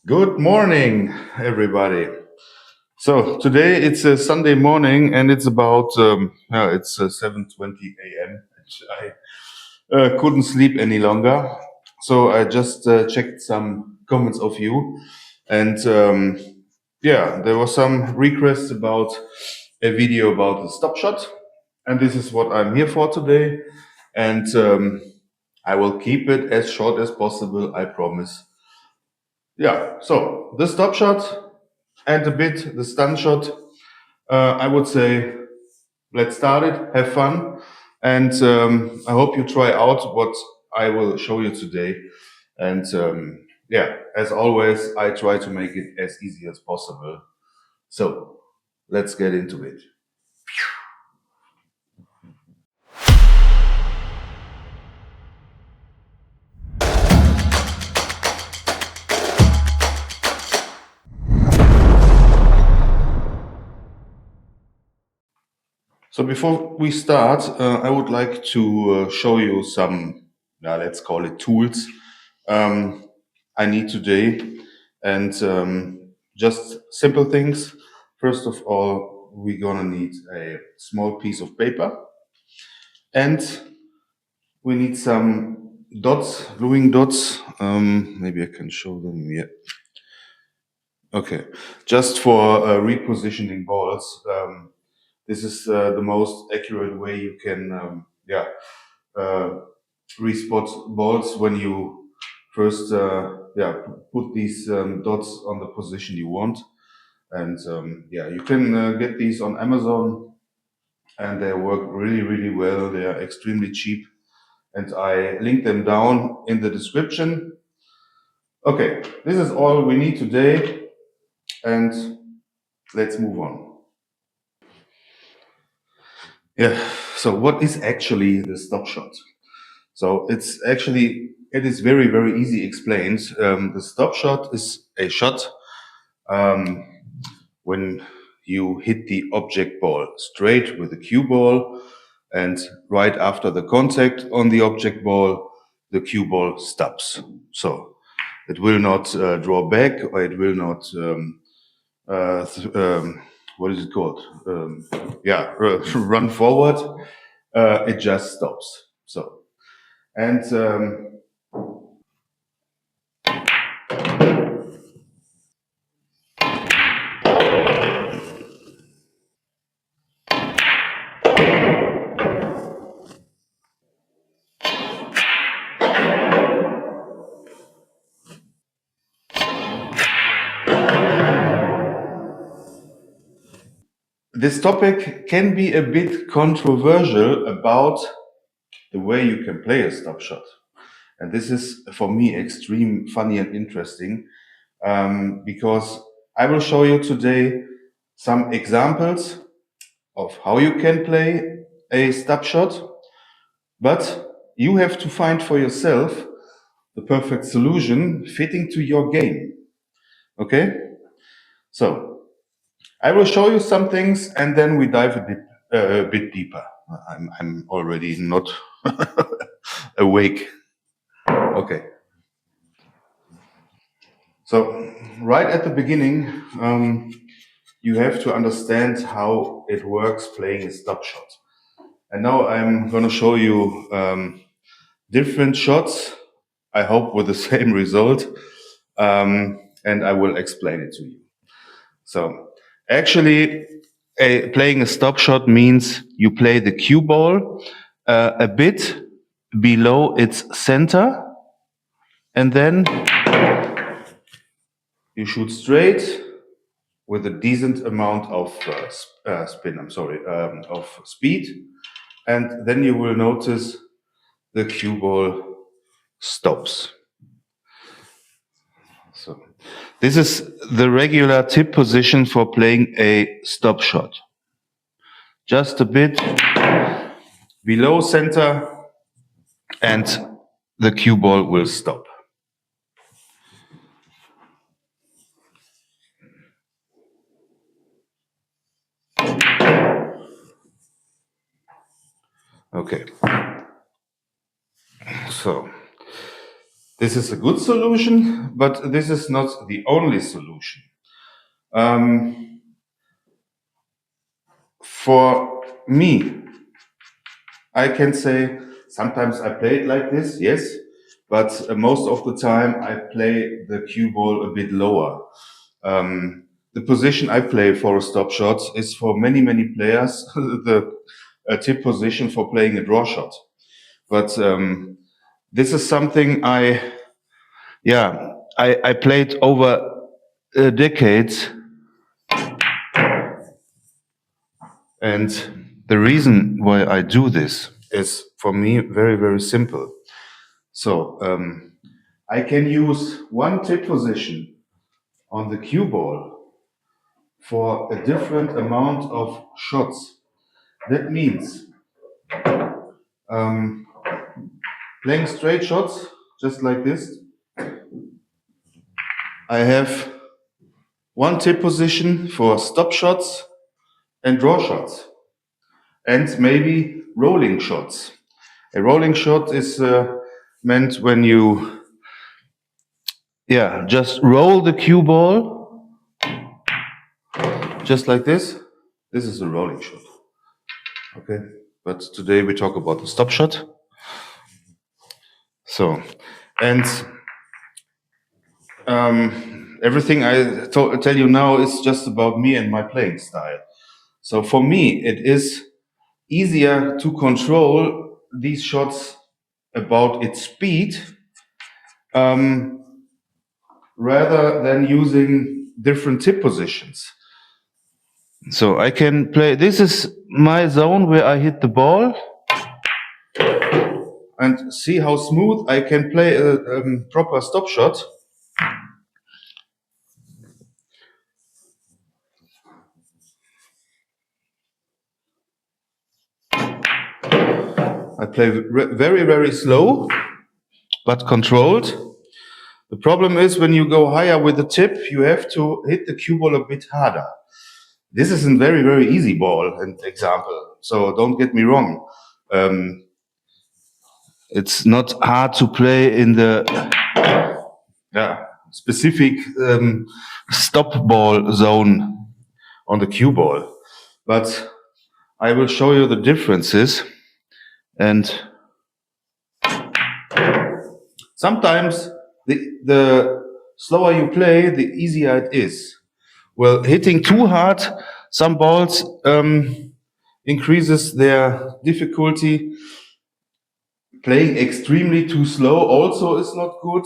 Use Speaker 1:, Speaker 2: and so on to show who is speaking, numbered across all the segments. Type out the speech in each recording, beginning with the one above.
Speaker 1: Good morning, everybody. So today it's a Sunday morning, and it's about it's 7:20 a.m. I couldn't sleep any longer, so I just checked some comments of you, and yeah, there was some requests about a video about the stop shot, and this is what I'm here for today, and I will keep it as short as possible. I promise. Yeah. So the stop shot and a bit the stun shot. I would say let's start it, have fun, and I hope you try out what I will show you today. And yeah, as always, I try to make it as easy as possible. So let's get into it. So before we start, I would like to show you some, let's call it tools, um, I need today, and just simple things. First of all, we're gonna need a small piece of paper, and we need some dots, gluing dots. Maybe I can show them here. Okay, just for repositioning balls. This is the most accurate way you can, uh, respot balls when you first, put these dots on the position you want. And yeah, you can get these on Amazon, and they work really, really well. They are extremely cheap, and I link them down in the description. Okay, this is all we need today, and let's move on. Yeah, so what is actually the stop shot? So it is very, very easy explained. The stop shot is a shot um, when you hit the object ball straight with the cue ball, and right after the contact on the object ball, the cue ball stops. So it will not draw back, or it will not, what is it called? Run forward. It just stops. So, and this topic can be a bit controversial about the way you can play a stop shot. And this is for me extreme funny and interesting, because I will show you today some examples of how you can play a stop shot, but you have to find for yourself the perfect solution fitting to your game. Okay? So I will show you some things, and then we dive a bit deeper. I'm already not awake. Okay. So right at the beginning, you have to understand how it works playing a stop shot. And now I'm going to show you different shots. I hope with the same result, and I will explain it to you. So actually, playing a stop shot means you play the cue ball a bit below its center, and then you shoot straight with a decent amount of spin. I'm sorry, of speed, and then you will notice the cue ball stops. So this is the regular tip position for playing a stop shot. Just a bit below center, and the cue ball will stop. Okay. So This is a good solution, but this is not the only solution. Um, for me, I can say sometimes I play it like this, yes, but most of the time I play the cue ball a bit lower. The position I play for a stop shot is for many players the tip position for playing a draw shot. But this is something I played over decades, and the reason why I do this is for me very simple. So I can use one tip position on the cue ball for a different amount of shots. That means um, playing straight shots, just like this, I have one tip position for stop shots and draw shots, and maybe rolling shots. A rolling shot is meant when you, just roll the cue ball, just like this. This is a rolling shot. Okay, but today we talk about the stop shot. So, and everything I tell you now is just about me and my playing style. So for me, it is easier to control these shots about its speed rather than using different tip positions. So I can play, this is my zone where I hit the ball, and see how smooth I can play a proper stop shot. I play very slow, but controlled. The problem is when you go higher with the tip, you have to hit the cue ball a bit harder. This is a very easy ball and example, so don't get me wrong. It's not hard to play in the specific stop ball zone on the cue ball, but I will show you the differences. And sometimes the slower you play, the easier it is. Well, hitting too hard, some balls increases their difficulty. Playing extremely too slow also is not good.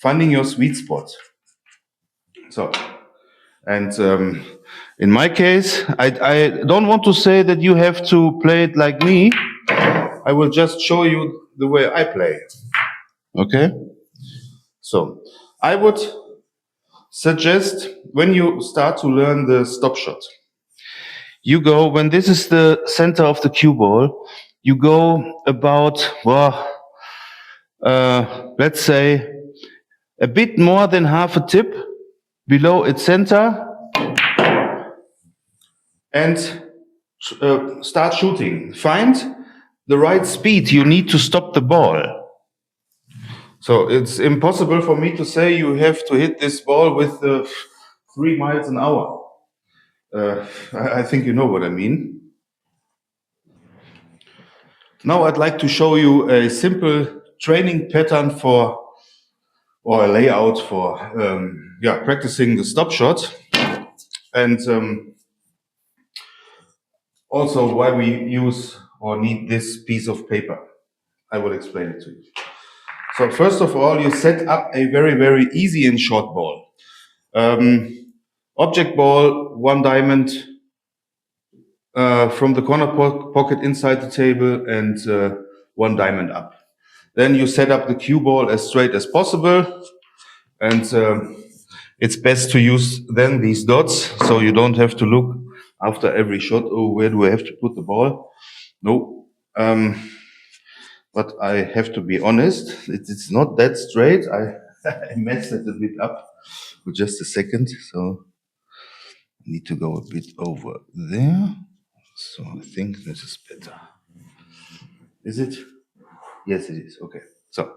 Speaker 1: Finding your sweet spot. So, and in my case, I don't want to say that you have to play it like me. I will just show you the way I play. Okay? So, I would suggest when you start to learn the stop shot, you go, when this is the center of the cue ball, you go about, let's say, a bit more than half a tip below its center, and start shooting. Find the right speed you need to stop the ball. So it's impossible for me to say you have to hit this ball with 3 miles an hour. I think you know what I mean. Now I'd like to show you a simple training pattern for, or a layout for, practicing the stop shot, and also why we use or need this piece of paper. I will explain it to you. So first of all, you set up a very easy and short ball. Object ball, 1 diamond from the corner pocket inside the table, and 1 diamond up. Then you set up the cue ball as straight as possible, and it's best to use then these dots, so you don't have to look after every shot, oh, where do I have to put the ball? No. But I have to be honest, it's not that straight. I messed it a bit up for just a second, so I need to go a bit over there. So I think this is better. Is it? Yes, it is. Okay. So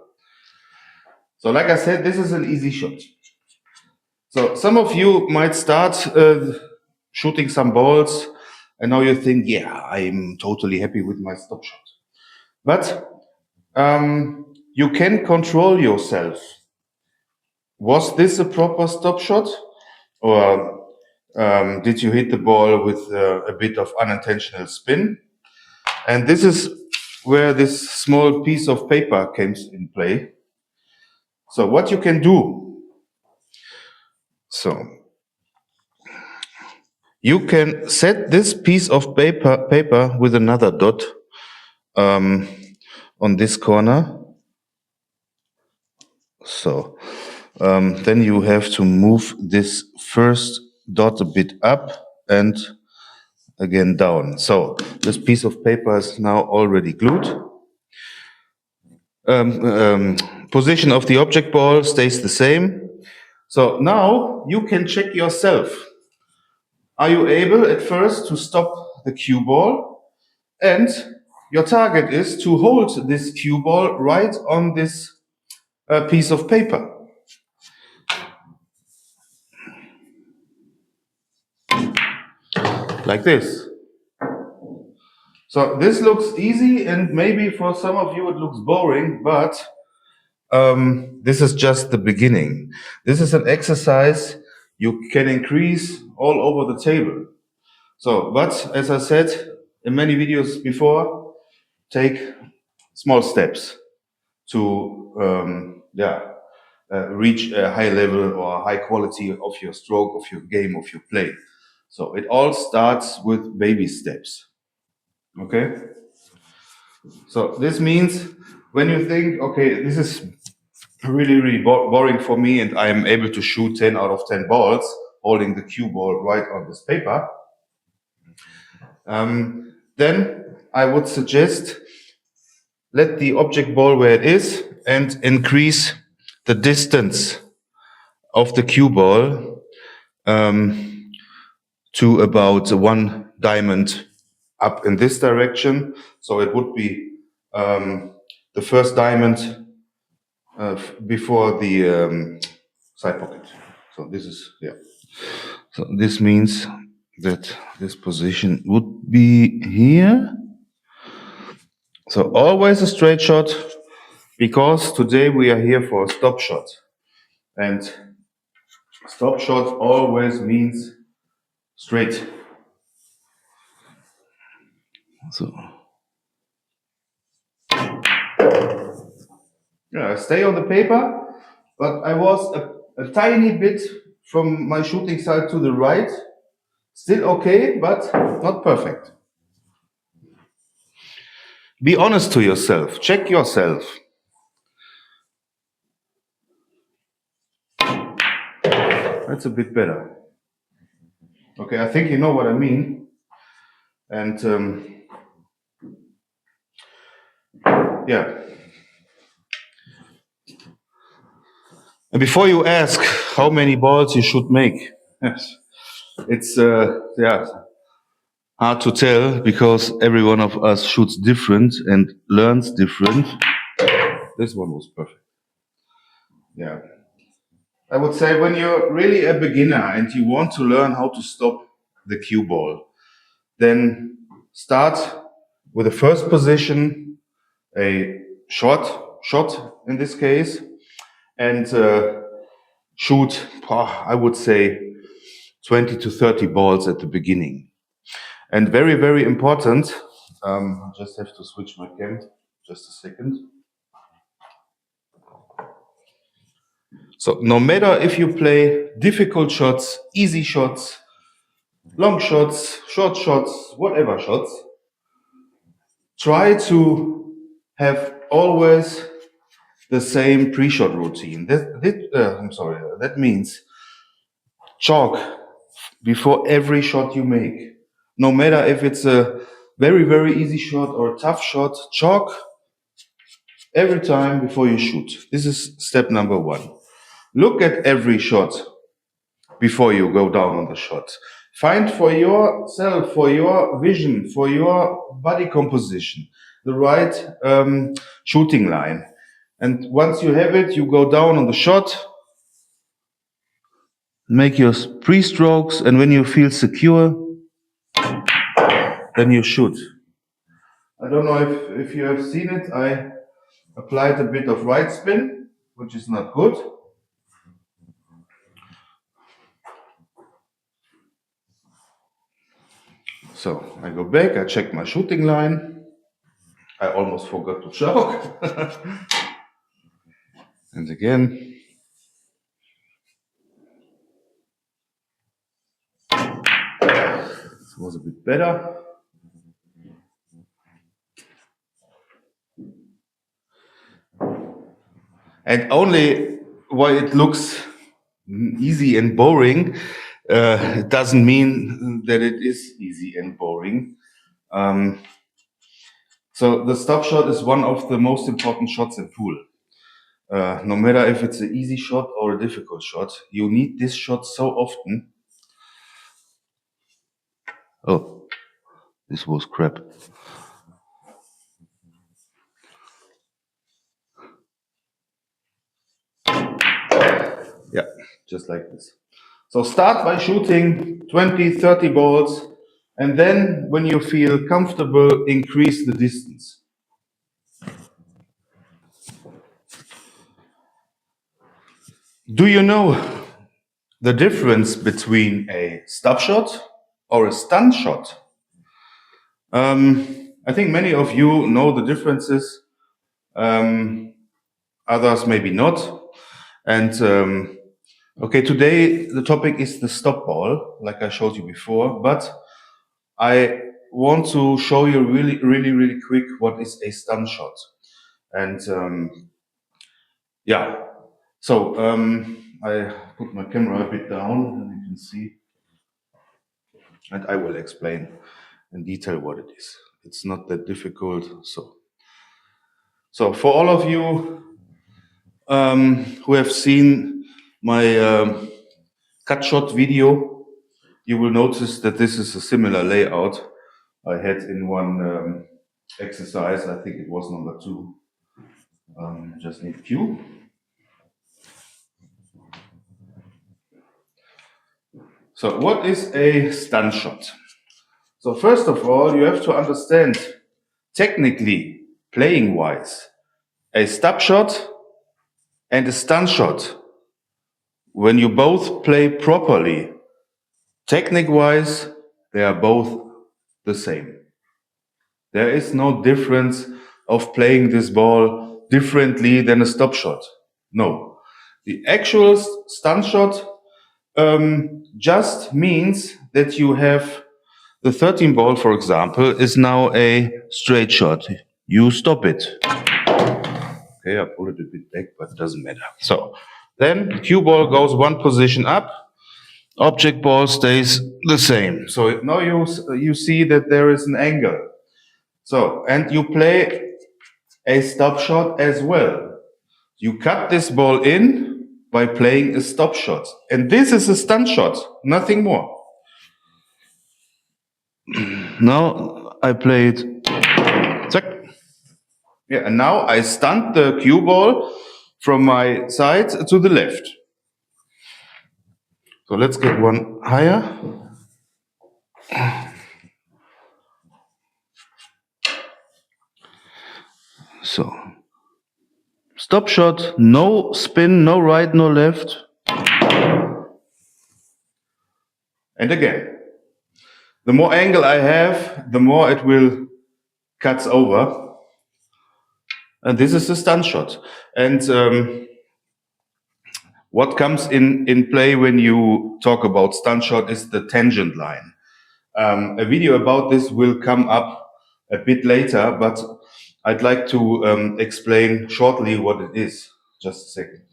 Speaker 1: So like I said, this is an easy shot. So some of you might start shooting some balls, and now you think, yeah, I'm totally happy with my stop shot. But you can control yourself. Was this a proper stop shot? Or did you hit the ball with a bit of unintentional spin? And this is where this small piece of paper comes in play. So what you can do, so you can set this piece of paper with another dot on this corner. So then you have to move this first dot a bit up and again down. So this piece of paper is now already glued. Position of the object ball stays the same. So now you can check yourself. Are you able at first to stop the cue ball? And your target is to hold this cue ball right on this piece of paper. Like this. So this looks easy, and maybe for some of you it looks boring, but this is just the beginning. This is an exercise you can increase all over the table. So, but as I said in many videos before, take small steps to reach a high level or high quality of your stroke, of your game, of your play. So it all starts with baby steps. Okay? So this means when you think, okay, this is really boring for me and I am able to shoot 10 out of 10 balls holding the cue ball right on this paper, then I would suggest let the object ball where it is and increase the distance of the cue ball to about 1 diamond up in this direction. So it would be the first diamond before the side pocket. So this is, yeah. So this means that this position would be here. So always a straight shot, because today we are here for a stop shot. And stop shot always means straight. So yeah, I stay on the paper, but I was a tiny bit from my shooting side to the right. Still okay, but not perfect. Be honest to yourself. Check yourself. That's a bit better. Okay, I think you know what I mean. And yeah. And before you ask how many balls you should make, yes, it's hard to tell because every one of us shoots different and learns different. This one was perfect. Yeah. I would say when you're really a beginner and you want to learn how to stop the cue ball, then start with the first position, a short shot in this case, and shoot, I would say, 20 to 30 balls at the beginning. And very, very important, I just have to switch my cam, just a second. So no matter if you play difficult shots, easy shots, long shots, short shots, whatever shots, try to have always the same pre-shot routine. That means chalk before every shot you make. No matter if it's a very, very easy shot or a tough shot, chalk every time before you shoot. This is step number 1. Look at every shot before you go down on the shot. Find for yourself, for your vision, for your body composition, the right shooting line. And once you have it, you go down on the shot, make your pre-strokes, and when you feel secure, then you shoot. I don't know if you have seen it. I applied a bit of right spin, which is not good. So I go back, I check my shooting line. I almost forgot to choke. And again. It was a bit better. And only why it looks easy and boring, it doesn't mean that it is easy and boring. So the stop shot is one of the most important shots in pool. No matter if it's an easy shot or a difficult shot, you need this shot so often. Oh, this was crap. Yeah, just like this. So start by shooting 20, 30 balls, and then when you feel comfortable, increase the distance. Do you know the difference between a stop shot or a stunt shot? I think many of you know the differences, others maybe not. And okay, today the topic is the stop ball, like I showed you before, but I want to show you really quick what is a stunt shot. And yeah, so I put my camera a bit down and you can see, and I will explain in detail what it is. It's not that difficult. So for all of you who have seen my cut shot video, you will notice that this is a similar layout I had in one exercise. I think it was number 2. Just need cue. So what is a stunt shot? So first of all, you have to understand technically, playing wise, a stop shot and a stunt shot, when you both play properly, technique wise, they are both the same. There is no difference of playing this ball differently than a stop shot. No. The actual stunt shot just means that you have the 13 ball, for example, is now a straight shot. You stop it. Okay, I pull it a bit back, but it doesn't matter. So then cue ball goes one position up, object ball stays the same. So now you see that there is an angle. So, and you play a stop shot as well. You cut this ball in by playing a stop shot. And this is a stunt shot, nothing more. Now I play it. Zack. Yeah, and now I stunt the cue ball from my side to the left. So let's get one higher. So, stop shot, no spin, no right, no left. And again, the more angle I have, the more it will cut over. And this is a stunt shot. And what comes in play when you talk about stunt shot is the tangent line. A video about this will come up a bit later, but I'd like to explain shortly what it is. Just a second.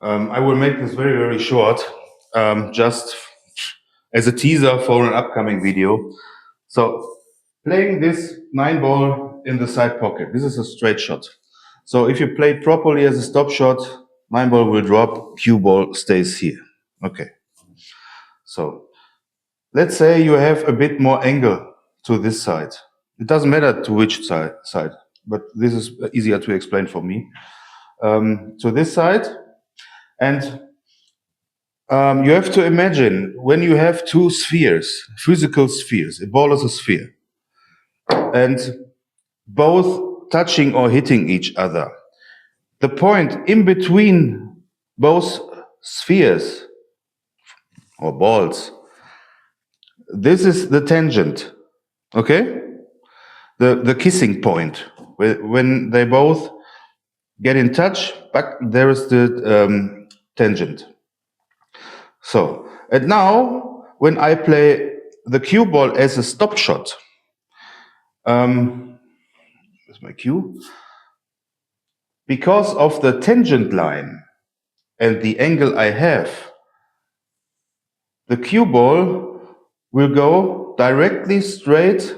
Speaker 1: I will make this very short, just as a teaser for an upcoming video. So, playing this 9 ball in the side pocket, this is a straight shot. So if you play it properly as a stop shot, 9 ball will drop, cue ball stays here. Okay. So let's say you have a bit more angle to this side. It doesn't matter to which side, but this is easier to explain for me. To this side, and you have to imagine when you have two spheres, physical spheres, a ball is a sphere, and both touching or hitting each other. The point in between both spheres or balls, this is the tangent, okay? The kissing point, when they both get in touch, but there is the tangent. So, and now when I play the cue ball as a stop shot, here's my cue, because of the tangent line and the angle I have, the cue ball will go directly straight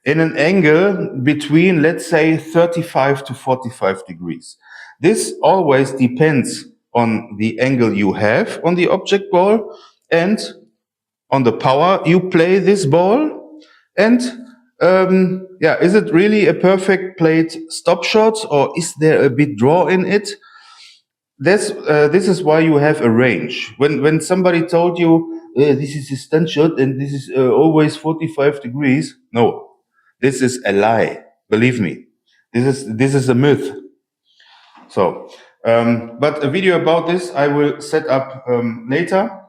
Speaker 1: in an angle between, let's say, 35 to 45 degrees. This always depends on the angle you have on the object ball and on the power you play this ball. And yeah, is it really a perfect played stop shot, or is there a bit draw in it? This is why you have a range. When somebody told you this is a stunt shot and this is always 45 degrees, no, this is a lie. Believe me, this is a myth. So, but a video about this I will set up later.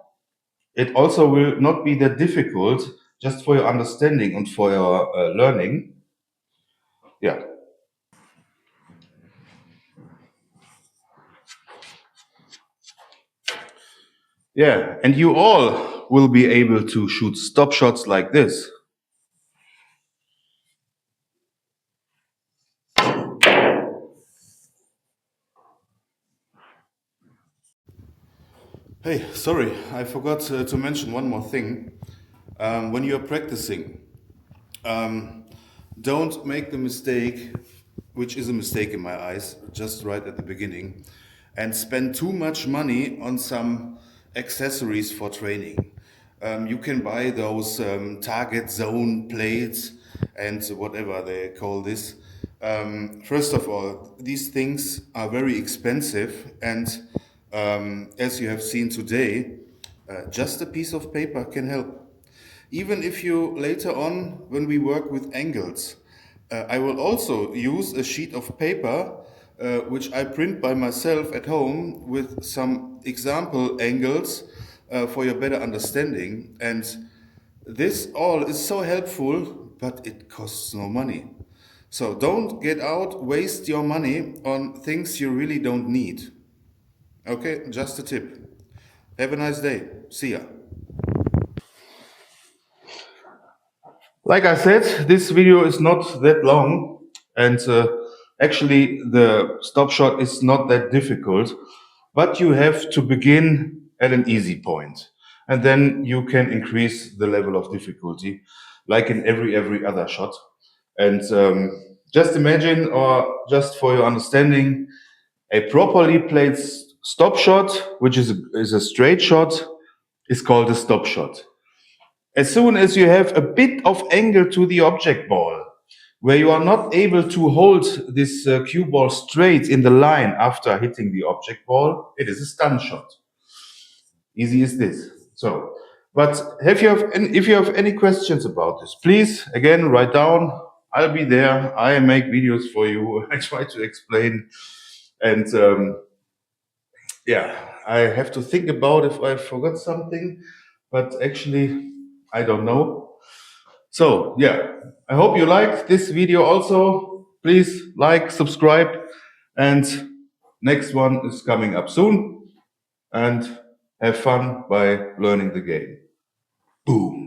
Speaker 1: It also will not be that difficult, just for your understanding and for your learning. Yeah. Yeah, and you all will be able to shoot stop shots like this. Hey, sorry, I forgot to mention one more thing. When you're practicing, um, don't make the mistake, which is a mistake in my eyes, just right at the beginning, and spend too much money on some accessories for training. You can buy those target zone plates and whatever they call this. First of all, these things are very expensive, and as you have seen today, just a piece of paper can help. Even if you later on, when we work with angles, I will also use a sheet of paper which I print by myself at home with some example angles for your better understanding. And this all is so helpful, but it costs no money. So don't get out, waste your money on things you really don't need. Okay, just a tip. Have a nice day. See ya. Like I said, this video is not that long, and actually the stop shot is not that difficult, but you have to begin at an easy point, and then you can increase the level of difficulty, like in every other shot. And just imagine, or just for your understanding, a properly played stop shot, which is a straight shot, is called a stop shot. As soon as you have a bit of angle to the object ball, where you are not able to hold this cue ball straight in the line after hitting the object ball, it is a stun shot. Easy as this. So, but if you have any questions about this, please again write down. I'll be there. I make videos for you. I try to explain, and yeah, I have to think about if I forgot something, but actually I don't know. So yeah, I hope you like this video also. Please like, subscribe, and next one is coming up soon. And have fun by learning the game. Boom.